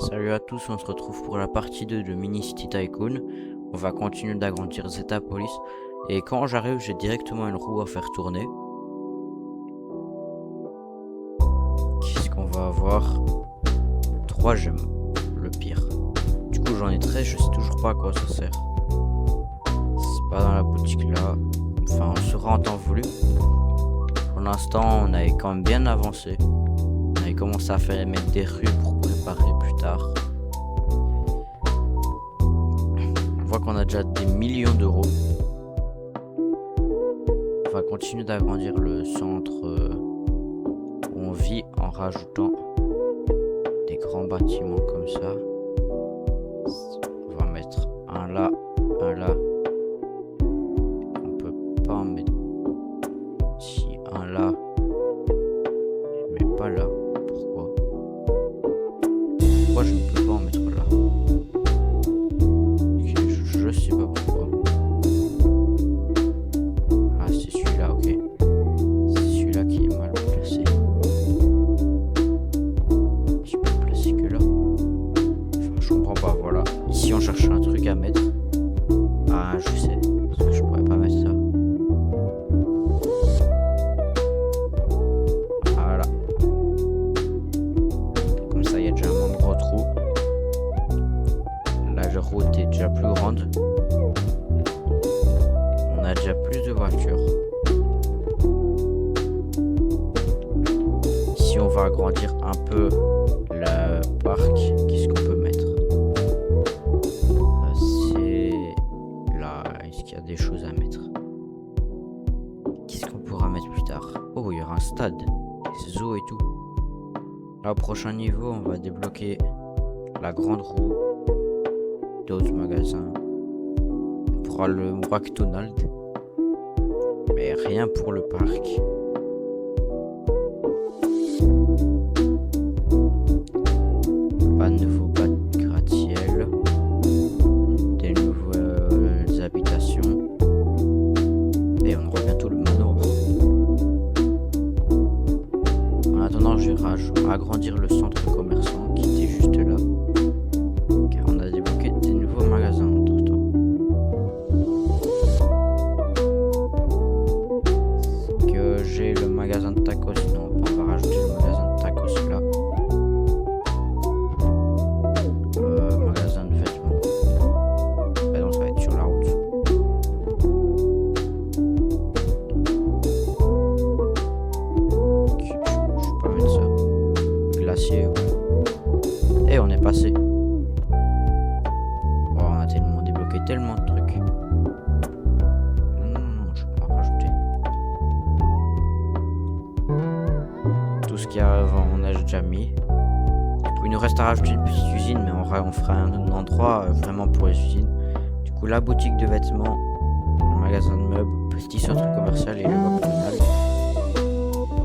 Salut à tous, on se retrouve pour la partie 2 de Mini City Tycoon. On va continuer d'agrandir Zetapolis. Et quand j'arrive, j'ai directement une roue à faire tourner. Qu'est-ce qu'on va avoir? 3 gemmes, le pire. Du coup j'en ai 13, je sais toujours pas à quoi ça sert. C'est pas dans la boutique là. Enfin, on sera en temps voulu. Pour l'instant, on avait quand même bien avancé. On avait commencé à faire mettre des rues pour préparer plus tard. On voit qu'on a déjà des millions d'euros. On va continuer d'agrandir le centre où on vit en rajoutant des grands bâtiments comme ça. On va mettre un là, un là. On peut pas en mettre ici, un là. Mais pas là. Pourquoi je ne peux pas en mettre là? Je sais pas pourquoi. Ah, c'est celui-là, ok. C'est celui-là qui est mal placé. Je peux le placer que là. Enfin, je comprends pas, voilà. Ici, on cherche un truc à mettre. Ah, je sais. Parce que je pourrais pas mettre ça. Voilà. Comme ça, il y a déjà un gros trou. La route est déjà plus grande. On a déjà plus de voitures. Si on va agrandir un peu le parc, qu'est-ce qu'on peut mettre? C'est là. Est-ce qu'il y a des choses à mettre? Qu'est-ce qu'on pourra mettre plus tard? Oh, il y aura un stade, des eaux et tout. Là, au prochain niveau, on va débloquer la grande roue, d'autres magasins. On pourra le McDonald's, mais rien pour le parc. Pas de nouveaux gratte-ciel, des nouvelles habitations, et on aura bientôt le manoir. En attendant, je vais agrandir le centre commerçant qui était juste là, car on a débloqué des nouveaux magasins entre temps. Est-ce que j'ai le magasin de tacos? Non, on va rajouter le magasin de tacos là. Magasin de vêtements. Ah non, ça va être sur la route. Ok, je peux pas mettre ça. Glacier, ouais. Et on est passé. Oh, on a tellement débloqué tellement de trucs. Non, je peux pas rajouter. Tout ce qu'il y a avant, on a déjà mis. Du coup, il nous reste à rajouter une petite usine, mais on fera un endroit vraiment pour les usines. Du coup, la boutique de vêtements, le magasin de meubles, petit centre commercial et le McDonald's.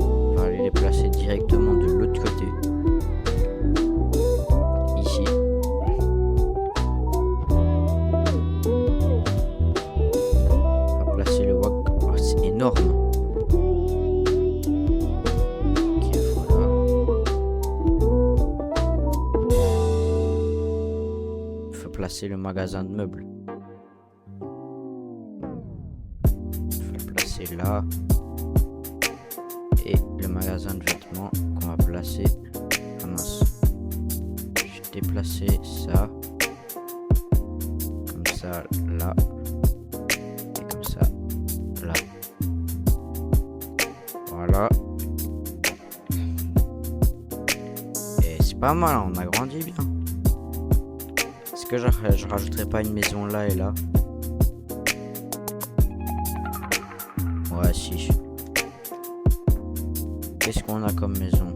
On va aller les placer directement de l'autre côté. Ici. On va placer le wok. Oh, c'est énorme. Ok, voilà. Il faut placer le magasin de meubles. Il faut le placer là. Et le magasin de vêtements qu'on va placer. Ah mince. J'ai déplacé ça. Comme ça, là. Et comme ça, là. Voilà. Et c'est pas mal, on a grandi bien. Est-ce que je rajouterai pas une maison là et là? Ouais, si. Qu'est-ce qu'on a comme maison?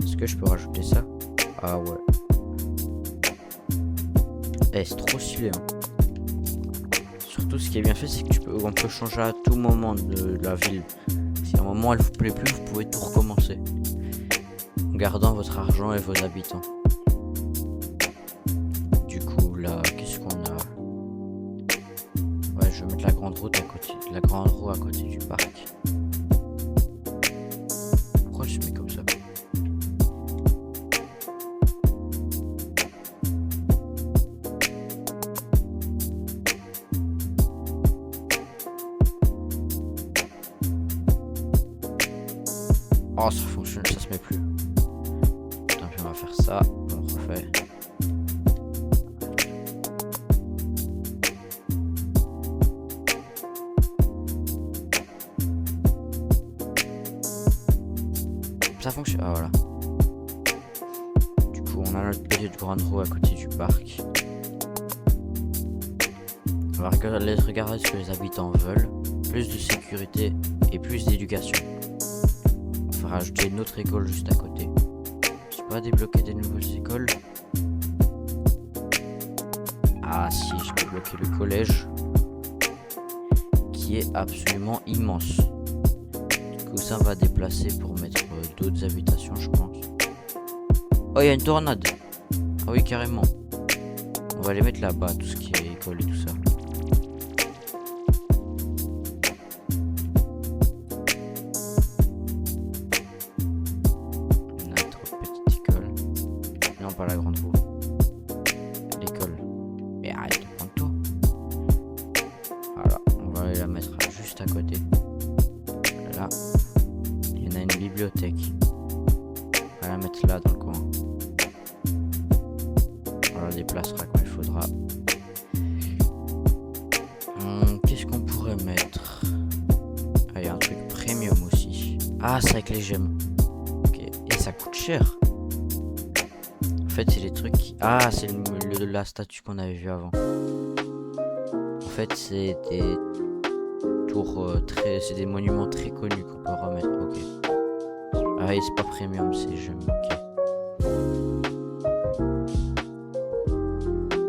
Est-ce que je peux rajouter ça? Ah ouais. Eh, c'est trop stylé, hein. Surtout, ce qui est bien fait, c'est que on peut changer à tout moment de la ville. Si à un moment elle vous plaît plus, vous pouvez tout recommencer en gardant votre argent et vos habitants. Du coup, là, qu'est-ce qu'on a? Ouais, je vais mettre la grande roue à côté du parc. Pourquoi je mets comme ça? se met plus. Tant pis, on va faire ça. On refait. Ça fonctionne. Ah voilà. Du coup, on a notre petite grande roue à côté du parc. On va regarder ce que les habitants veulent. Plus de sécurité et plus d'éducation. On va rajouter une autre école juste à côté. Je peux pas débloquer des nouvelles écoles. Ah si, je peux bloquer le collège. Qui est absolument immense. Du coup, ça va déplacer pour mettre d'autres habitations, je pense. Oh, il y a une tornade. Ah oui, carrément. On va les mettre là-bas, tout ce qui est école et tout ça. Notre petite école. Non, pas la grande roue. L'école. Mais arrête de prendre toi. Voilà, on va aller la mettre juste à côté. Là. Il y en a une bibliothèque. On va la mettre là dans le coin. On la déplacera quand il faudra. Qu'est-ce qu'on pourrait mettre? Ah, il y a un truc premium aussi. Ah, c'est avec les gemmes. Ok, et ça coûte cher. En fait, c'est les trucs qui... Ah, c'est la statue qu'on avait vue avant. En fait, c'est des tours c'est des monuments très connus qu'on peut remettre. Ok. Ah, et c'est pas premium, c'est gemmes. Ok.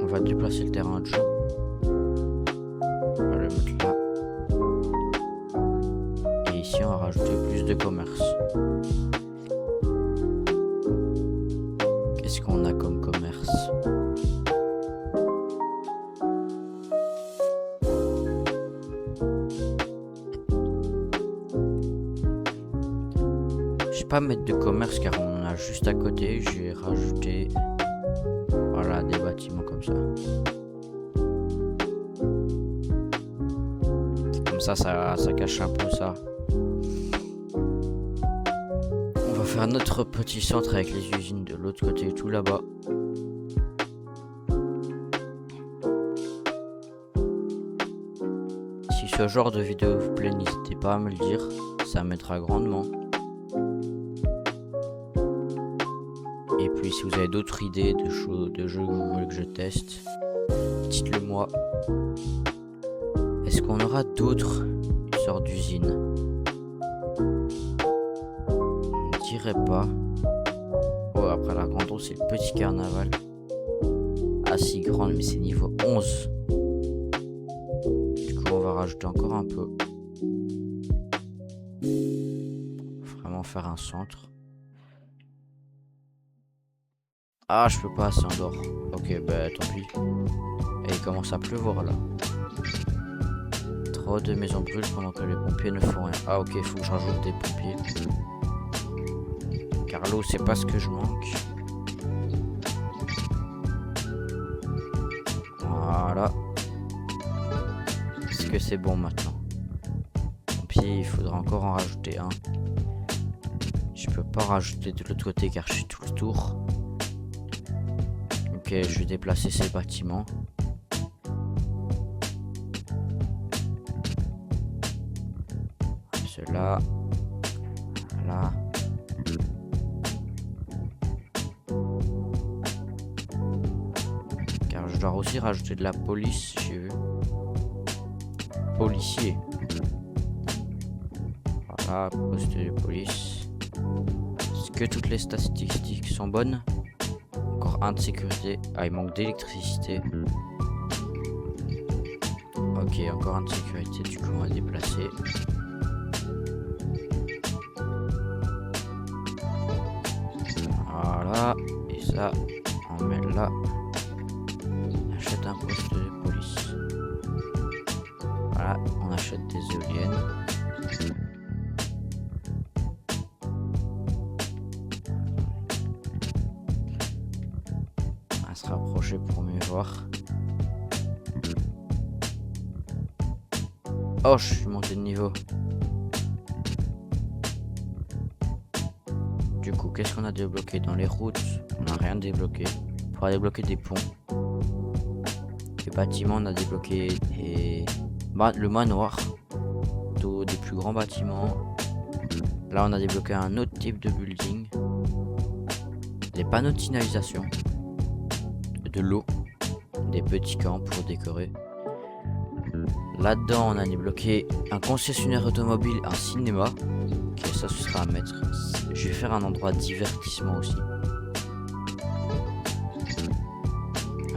On va déplacer le terrain de jeu. On va le mettre là. Et ici, on va rajouter plus de commerce. Qu'est-ce qu'on a comme commerce? Je vais pas mettre de commerce car on en a juste à côté. J'ai rajouté voilà des bâtiments comme ça. Comme ça cache un peu ça. On va faire notre petit centre avec les usines de l'autre côté, tout là-bas. Si ce genre de vidéo vous plaît, n'hésitez pas à me le dire, ça m'aidera grandement. Et puis si vous avez d'autres idées de jeux que vous voulez que je teste, dites-le moi. Est-ce qu'on aura d'autres sortes d'usines? Je ne dirais pas. Oh, après la grande roue, c'est le petit carnaval. Ah si, grande, mais c'est niveau 11. Du coup, on va rajouter encore un peu. Vraiment faire un centre. Ah, je peux pas, c'est en dehors. Ok, bah tant pis. Et il commence à pleuvoir là. Trop de maisons brûlent pendant que les pompiers ne font rien. Ah ok, il faut que je rajoute des pompiers. Car l'eau, c'est pas ce que je manque. Voilà. Est-ce que c'est bon maintenant? Tant pis, il faudra encore en rajouter un. Je peux pas rajouter de l'autre côté car je suis tout le tour. Ok, je vais déplacer ces bâtiments. Ceux-là. Là. Car je dois aussi rajouter de la police, j'ai vu. Policier. Voilà, poste de police. Est-ce que toutes les statistiques sont bonnes? Encore un de sécurité. Ah, il manque d'électricité. Ok, encore un de sécurité. Du coup, on va déplacer. Voilà. Et ça, on met là. On achète un poste de police. Voilà, on achète des éoliennes. On va se rapprocher pour mieux voir. Oh, je suis monté de niveau. Du coup, qu'est-ce qu'on a débloqué? Dans les routes, on n'a rien débloqué. On pourra débloquer des ponts. Les bâtiments, on a débloqué le manoir. Des plus grands bâtiments. Là, on a débloqué un autre type de building. Des panneaux de signalisation. De l'eau. Des petits camps pour décorer. Là-dedans, on a débloqué un concessionnaire automobile, un cinéma. Ok, ça, ce sera à mettre. Je vais faire un endroit de divertissement aussi.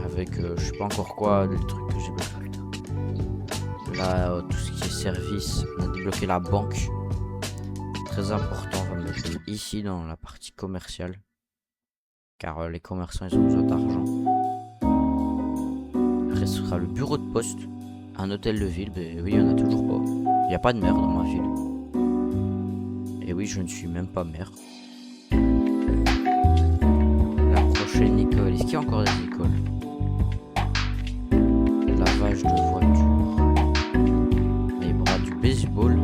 Avec, je sais pas encore quoi, le truc que j'ai bloqué. Là, tout ce qui est service, on a débloqué la banque. Très important, on va mettre ici dans la partie commerciale. Car les commerçants, ils ont besoin d'argent. Après, ce sera le bureau de poste. Un hôtel de ville, ben oui, il n'y en a toujours pas. Il n'y a pas de maire dans ma ville. Et oui, je ne suis même pas maire. La prochaine école. Est-ce qu'il y a encore des écoles? Lavage de voiture. Les bras du baseball.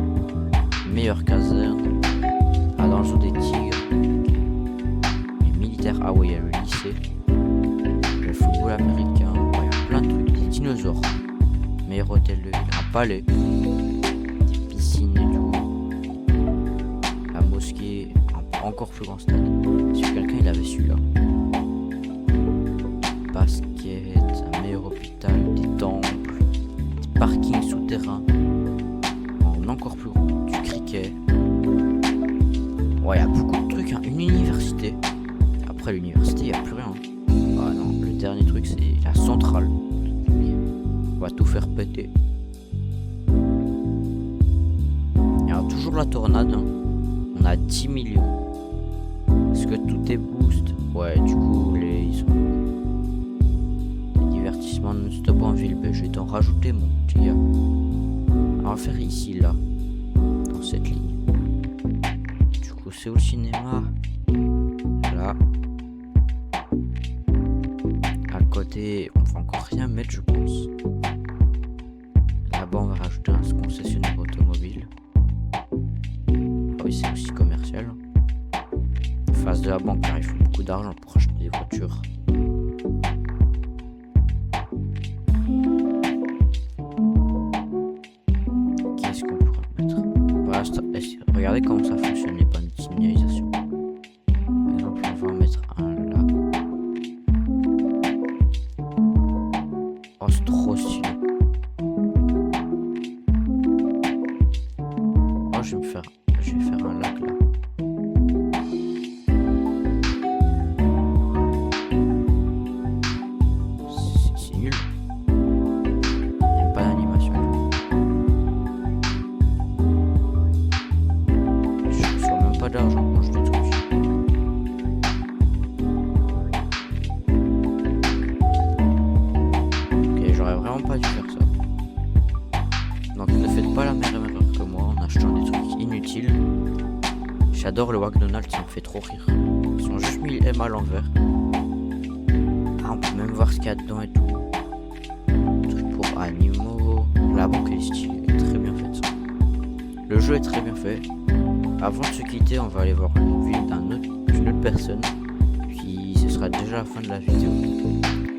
Meilleure caserne. Ah, dans le zoo des tigres. Les militaires. Ah oui, il y a le lycée. Le football américain. Il y a plein de trucs. Des dinosaures. Meilleur hôtel de ville, un palais, des piscines et tout, la mosquée, un encore plus grand stade. Si quelqu'un il avait celui-là, basket, un meilleur hôpital, des temples, des parkings souterrains, en encore plus grand, du cricket. Ouais, il y a beaucoup de trucs, hein. Une université. Après l'université, il n'y a plus rien. Ah non, le dernier truc c'est la centrale. On va tout faire péter. Il y a toujours la tornade. Hein. On a 10 millions. Est-ce que tout est boost? Ouais, du coup, ils sont... Les divertissements non-stop en ville. Ben, je vais t'en rajouter, mon petit gars. On va faire ici, là. Dans cette ligne. Du coup, c'est où le cinéma? Là. À côté, on va encore rien mettre, je pense. Là-bas, on va rajouter un concessionnaire automobile. Ah oui, c'est aussi commercial. En face de la banque, car il faut beaucoup d'argent pour acheter des voitures. Qu'est-ce qu'on pourra mettre? Voilà, regardez comment ça fonctionne les panneaux de signalisation. Par exemple, on va en mettre un là. Oh, c'est trop stylé. Oh, je vais faire un lac là. C'est nul. Il n'y a pas d'animation. Je ne reçois même pas d'argent quand je détruis. Ok, j'aurais vraiment pas dû faire ça. Donc ne faites pas la même erreur que moi en achetant des trucs inutiles. J'adore le McDonald's, ça me fait trop rire. Ils ont juste mis le M à l'envers. Ah, on peut même voir ce qu'il y a dedans et tout. Truc pour animaux. La banque est stylée, elle est très bien faite. Le jeu est très bien fait. Avant de se quitter, on va aller voir une ville d'une autre personne. Puis ce sera déjà la fin de la vidéo.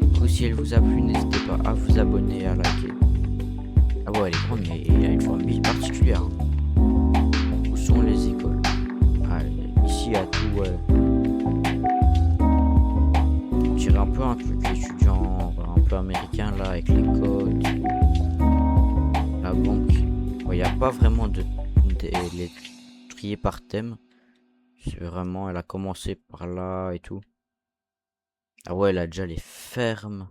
Du coup, si elle vous a plu, n'hésitez pas à vous abonner et à liker. Ah ouais, elle est grande, mais il y a une formule particulière. Où sont les écoles? Ah, ici, il y a tout, ouais. On dirait un peu un truc étudiant, un peu américain, là, avec les codes. La banque. Il n'y a pas vraiment les triés par thème. C'est vraiment, elle a commencé par là et tout. Ah ouais, elle a déjà les fermes.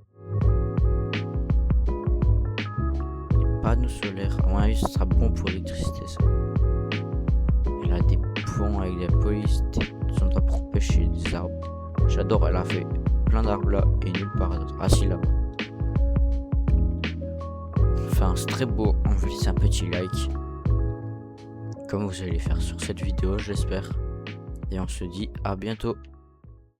Panneaux solaires. À mon avis, ce sera bon pour l'électricité, ça. Elle a des ponts avec des polices, des endroits pour pêcher, des arbres. J'adore, elle a fait plein d'arbres là et nulle part d'autre. Ah si, là-bas. Enfin, c'est très beau. On vous laisse un petit like. Comme vous allez faire sur cette vidéo, j'espère. Et on se dit à bientôt.